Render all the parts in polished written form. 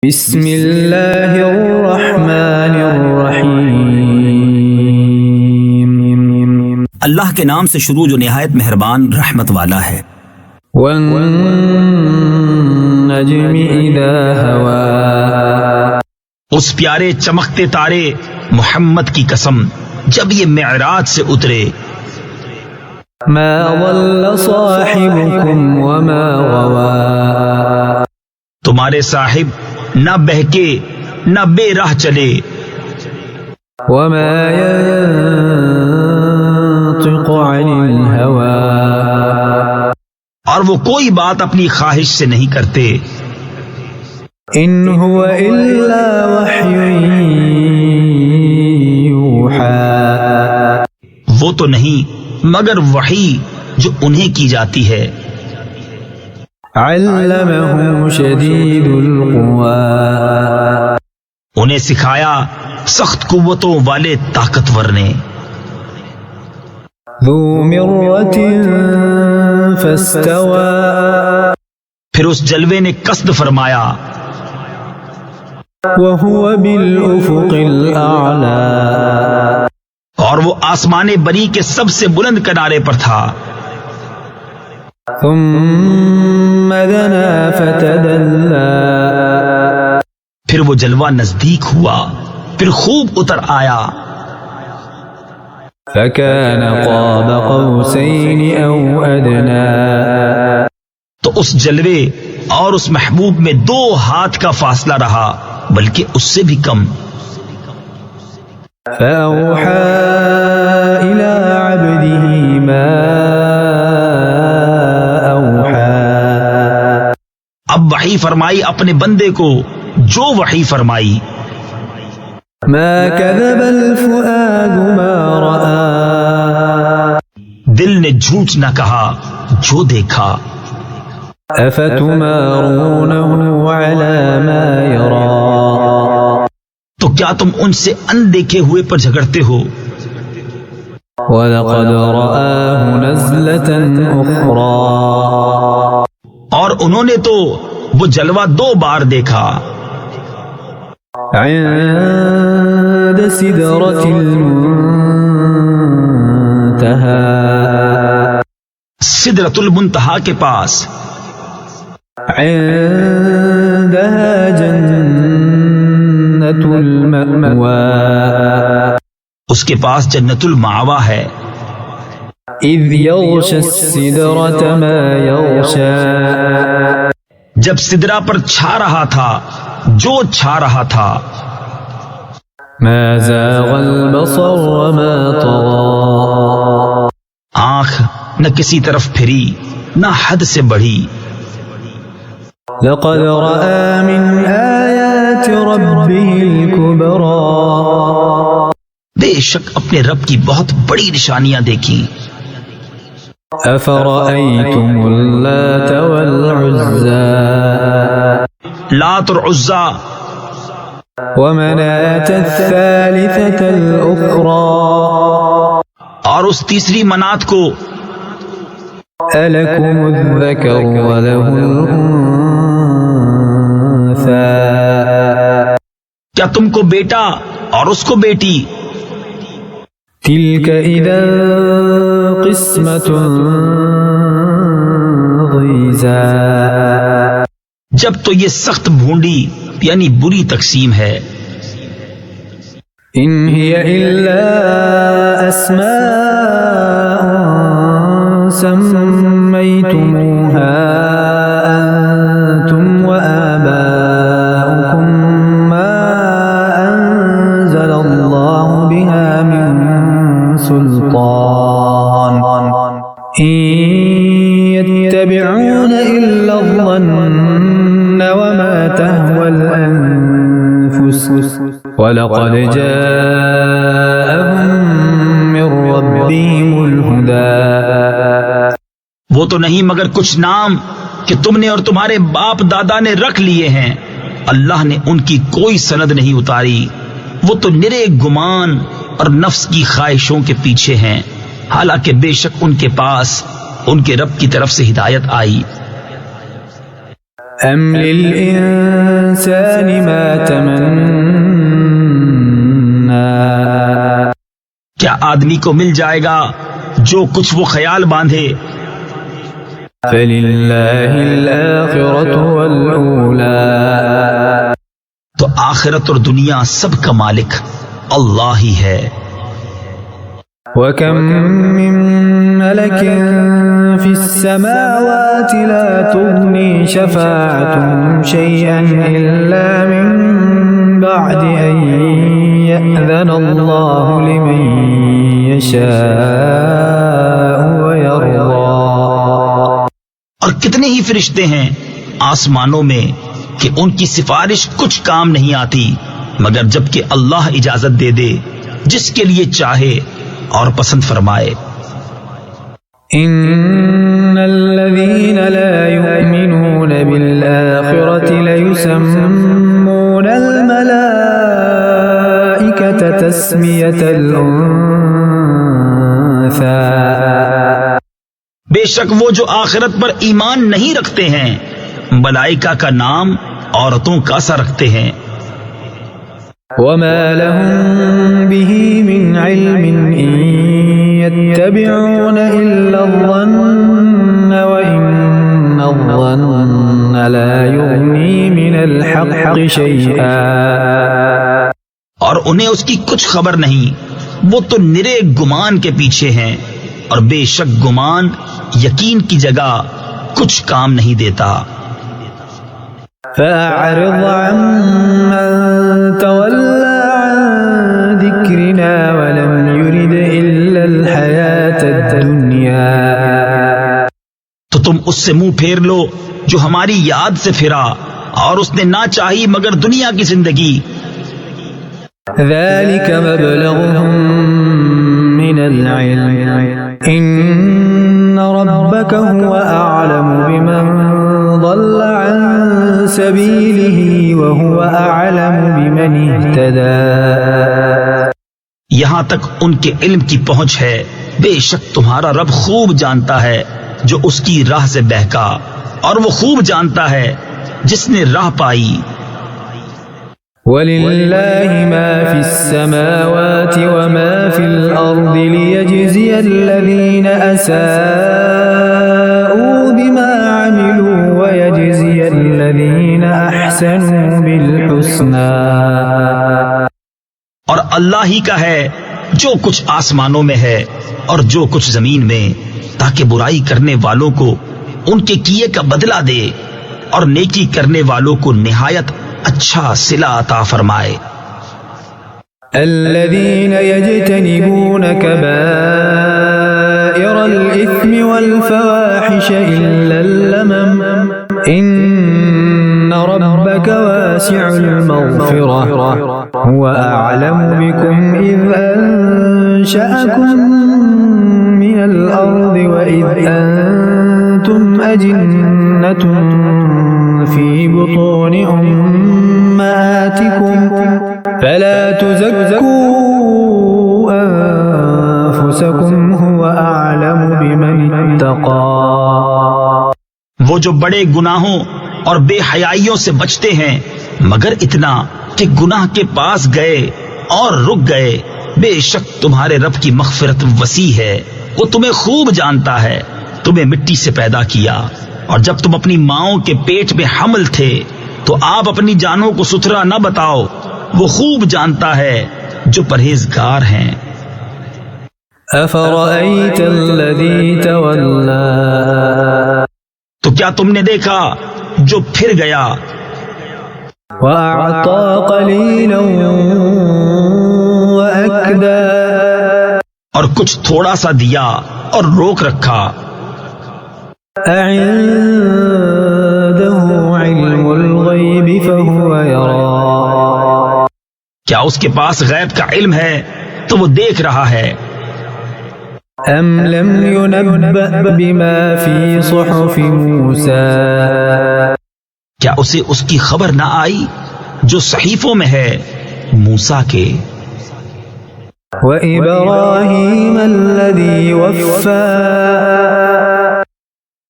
بسم اللہ الرحمن الرحیم، اللہ کے نام سے شروع جو نہایت مہربان رحمت والا ہے۔ والنجم اذا ہوا، اس پیارے چمکتے تارے محمد کی قسم جب یہ معراج سے اترے۔ ما ضل صاحبكم وما غوا، تمہارے صاحب نہ بہکے نہ بے راہ چلے۔ وما ينطق عن الهوى، اور وہ کوئی بات اپنی خواہش سے نہیں کرتے۔ ان هو الا وحی یوحى، وہ تو نہیں مگر وحی جو انہیں کی جاتی ہے۔ علمه شدید القوى، انہیں سکھایا سخت قوتوں والے طاقتور نے۔ ذو مرة فاستوى، پھر اس جلوے نے قصد فرمایا۔ وهو بالافق الاعلى، اور وہ آسمان بری کے سب سے بلند کنارے پر تھا۔ ثم دنا فتدلى، پھر وہ جلوہ نزدیک ہوا، پھر خوب اتر آیا۔ فكان قاب قوسين او ادنى، تو اس جلوے اور اس محبوب میں 2 ہاتھ کا فاصلہ رہا، بلکہ اس سے بھی کم۔ فأوحى إلى عبده ما أوحى، اب وحی فرمائی اپنے بندے کو جو وحی فرمائی۔ ما كذب الفؤاد ما رأى، دل نے جھوٹ نہ کہا جو دیکھا۔ أفتمارونه على ما يرى، تو کیا تم ان سے اندیکھے ہوئے پر جھگڑتے ہو؟ وَلَقَدْ رَآهُ نَزْلَةً أُخْرَى، اور انہوں نے تو وہ جلوہ 2 بار دیکھا۔ عند سدرة المنتهى، سدرۃ المنتہا کے پاس۔ عندها جنة المأوى، اس کے پاس جنت المأویٰ ہے۔ إذ يغشى السدرة ما يغشى، جب سدرہ پر چھا رہا تھا جو چھا رہا تھا۔ ما زاغ البصر وما طغى، آنکھ نہ کسی طرف پھری نہ حد سے بڑھی۔ لقد رأى من آيات ربه الكبرى، بے شک اپنے رب کی بہت بڑی نشانیاں دیکھی۔ أفرأيتم اللات والعزى، لات اور عزا ومناة الثالثة الأخرى، اور اس تیسری منات کو۔ ألكم الذكر وله الأنثى، کیا تم کو بیٹا اور اس کو بیٹی؟ تلك إذا قسمة ضيزى، جب تو یہ سخت بھونڈی یعنی بری تقسیم ہے۔ إن هي إلا أسماء سميتموها أنتم وآباؤكم ما أنزل الله بها من سلطان، إن يتبعون إلا الظن وما تهوى الأنفس، وَلَقَدْ جَاءَهُم مِّن رَّبِّهِمُ الْهُدَىٰ، وہ تو نہیں مگر کچھ نام کہ تم نے اور تمہارے باپ دادا نے رکھ لیے ہیں، اللہ نے ان کی کوئی سند نہیں اتاری، وہ تو نرے گمان اور نفس کی خواہشوں کے پیچھے ہیں، حالانکہ بے شک ان کے پاس ان کے رب کی طرف سے ہدایت آئی۔ أم للإنسان ما تمنى کیا آدمی کو مل جائے گا جو کچھ وہ خیال باندھے؟ فللہ الآخرة والأولى تو آخرت اور دنیا سب کا مالک اللہ ہی ہے۔ وَكَم مِّن مَّلَكٍ فِي السَّمَاوَاتِ لَا تُغْنِي شَفَاعَتُهُمْ شَيْئًا إِلَّا مِن بَعْدِ أَن يَأْذَنَ اللَّهُ لِمَن يَشَاءُ وَيَرْضَىٰ۔ اور کتنے ہی فرشتے ہیں آسمانوں میں کہ ان کی سفارش کچھ کام نہیں آتی مگر جب کہ اللہ اجازت دے دے جس کے لیے چاہے اور پسند فرمائے۔ ان الذين لا يؤمنون بالآخرة ليسمون الملائكة تسمية الأنثى بے شک وہ جو آخرت پر ایمان نہیں رکھتے ہیں ملائکہ کا نام عورتوں کا سا رکھتے ہیں۔ وما لهم به من علم إن يتبعون إلا الظن وإن الظن لا يغني من الحق شيئا۔ اور انہیں اس کی کچھ خبر نہیں، وہ تو نرے گمان کے پیچھے ہیں، اور بے شک گمان یقین کی جگہ کچھ کام نہیں دیتا۔ فأعرض عمن تولى عن ذكرنا ولم يرد إلا الحياة الدنيا۔ تو تم اس سے منہ پھیر لو جو ہماری یاد سے پھرا اور اس نے نہ چاہی مگر دنیا کی زندگی۔ ذلك مبلغهم من العلم إن ربك هو أعلم بمن ضل عن سبيله وهو أعلم بمن اهتدى۔ یہاں تک ان کے علم کی پہنچ ہے، بے شک تمہارا رب خوب جانتا ہے جو اس کی راہ سے بہکا، اور وہ خوب جانتا ہے جس نے راہ پائی۔ وَلِلَّهِ مَا فِي السَّمَاوَاتِ وَمَا فِي الْأَرْضِ لِيَجْزِيَ الَّذِينَ أَسَاءُوا بِمَا عَمِلُوا وَيَجْزِيَ الَّذِينَ أَحْسَنُوا بِالْحُسْنَى۔ اور اللہ ہی کا ہے جو کچھ آسمانوں میں ہے اور جو کچھ زمین میں، تاکہ برائی کرنے والوں کو ان کے کیے کا بدلہ دے اور نیکی کرنے والوں کو نہایت اچھا صلہ عطا فرمائے۔ الذين يجتنبون كبائر الإثم والفواحش إلا اللمم إن ربك واسع المغفرة هو أعلم بكم إذ أنشأكم من الأرض وإذ أنتم أجنة في بطون أمهاتكم فلا تزكوا أنفسكم هو أعلم بمن اتقى۔ وہ جو بڑے گناہوں اور بے حیائیوں سے بچتے ہیں مگر اتنا کہ گناہ کے پاس گئے اور رک گئے، بے شک تمہارے رب کی مغفرت وسیع ہے، وہ تمہیں خوب جانتا ہے۔ تمہیں مٹی سے پیدا کیا، اور جب تم اپنی ماؤں کے پیٹ میں حمل تھے تو آپ اپنی جانوں کو ستھرا نہ بتاؤ، وہ خوب جانتا ہے جو پرہیزگار ہیں۔ أفرأيت الذي تولى تو کیا تم نے دیکھا جو پھر گیا وأعطى قليلا وأكدى اور کچھ تھوڑا سا دیا اور روک رکھا؟ أعنده علم الغيب فهو يرى کیا اس کے پاس غیب کا علم ہے تو وہ دیکھ رہا ہے؟ أم لم ينبأ بما في صحف موسى کیا اسے اس کی خبر نہ آئی جو صحیفوں میں ہے موسیٰ کے؟ وإبراهيم الذي وفى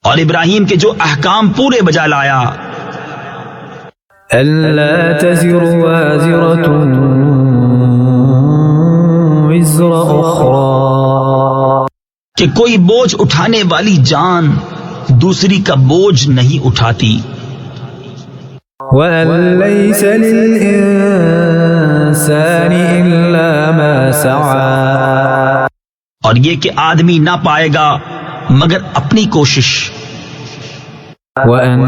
اور ابراہیم کے جو احکام پورے بجا لایا۔ ألا تزر وازرة وزر أخرى کہ کوئی بوجھ اٹھانے والی جان دوسری کا بوجھ نہیں اٹھاتی، وأن ليس للإنسان إلا ما سعى اور یہ کہ آدمی نہ پائے گا مگر اپنی کوشش، وأن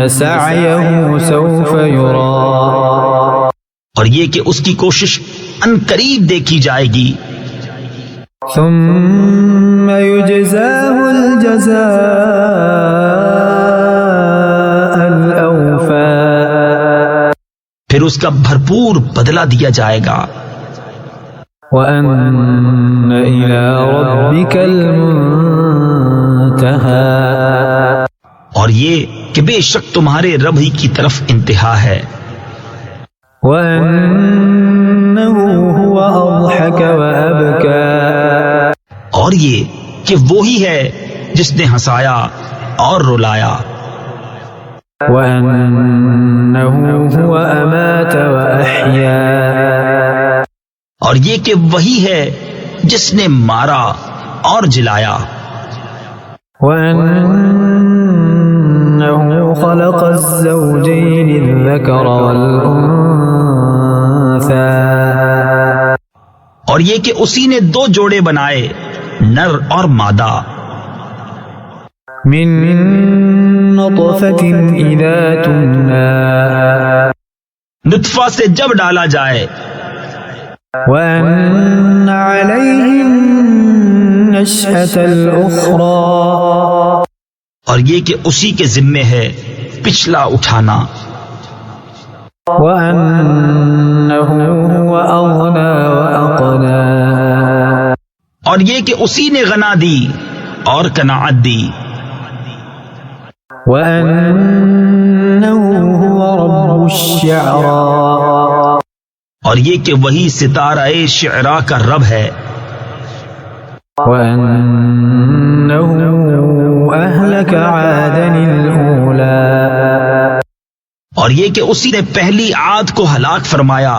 سعيه سوف يرى اور یہ کہ اس کی کوشش ان قریب دیکھی جائے گی، ثم يجزاه الجزاء الأوفى پھر اس کا بھرپور بدلہ دیا جائے گا، وأن إلى ربك المنتهى اور یہ کہ بے شک تمہارے رب ہی کی طرف انتہا ہے، وأنه هو أضحك وأبكى اور یہ کہ وہی ہے جس نے ہنسایا اور رلایا، وأنه هو أمات وأحيا اور یہ کہ وہی ہے جس نے مارا اور جلایا، وأنه خلق الزوجين الذكر والأنثى اور یہ کہ اسی نے دو جوڑے بنائے نر اور مادہ، من نطفة إذا تمنى نطفہ سے جب ڈالا جائے، وأن عليه النشأة الأخرى اور یہ کہ اسی کے ذمے ہے پچھلا اٹھانا، وأنه هو أغنى وأقنى اور یہ کہ اسی نے غنا دی اور قناعت دی، وأنه هو رب الشعرى اور یہ کہ وہی ستارہ شعراء کا رب ہے، وأنه أهلك عادا الأولى اور یہ کہ اسی نے پہلی عاد کو ہلاک فرمایا،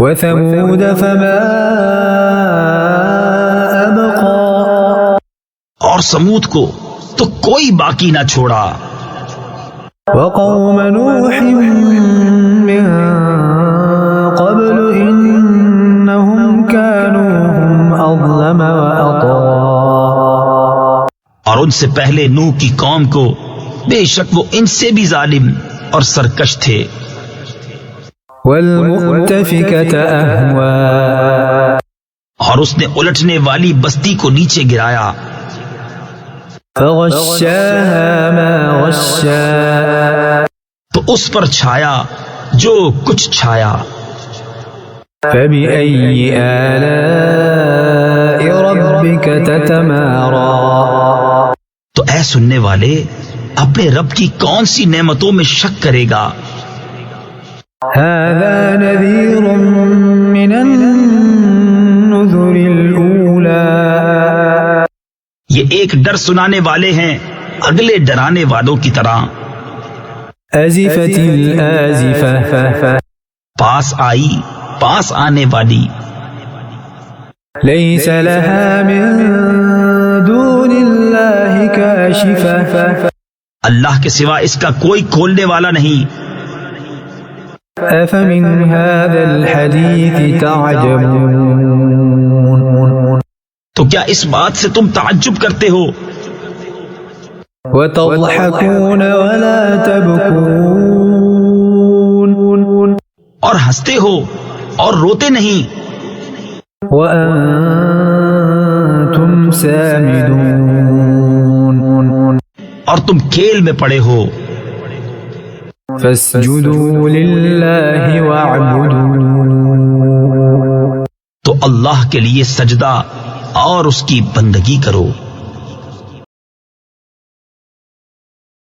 وثمود فما أبقى اور سمود کو تو کوئی باقی نہ چھوڑا، وقوم نوح من قبل إنهم كانوا هم أظلم وأطغى اور ان سے پہلے نوح کی قوم کو بے شک وہ ان سے بھی ظالم اور سرکش تھے، والمؤتفكة أهوى اور اس نے الٹنے والی بستی کو نیچے گرایا، فغشاها ما غشا تو اس پر چھایا جو کچھ چھایا، فبأي آلاء ربك تتمارى تو اے سننے والے اپنے رب کی کون سی نعمتوں میں شک کرے گا، هذا نذير من النذر الأولى یہ ایک ڈر سنانے والے ہیں اگلے ڈرانے والوں کی طرح، أزفت الآزفة پاس آئی پاس آنے والی، ليس لها من دون الله كاشفة اللہ کے سوا اس کا کوئی کھولنے والا نہیں، أفمن هذا الحديث تعجبون تو کیا اس بات سے تم تعجب کرتے ہو، وتضحكون ولا تبكون اور ہنستے ہو اور روتے نہیں، وأنتم سامدون اور تم کھیل میں پڑے ہو، فاسجدوا لله واعبدوا تو اللہ کے لیے سجدہ اور اس کی بندگی کرو۔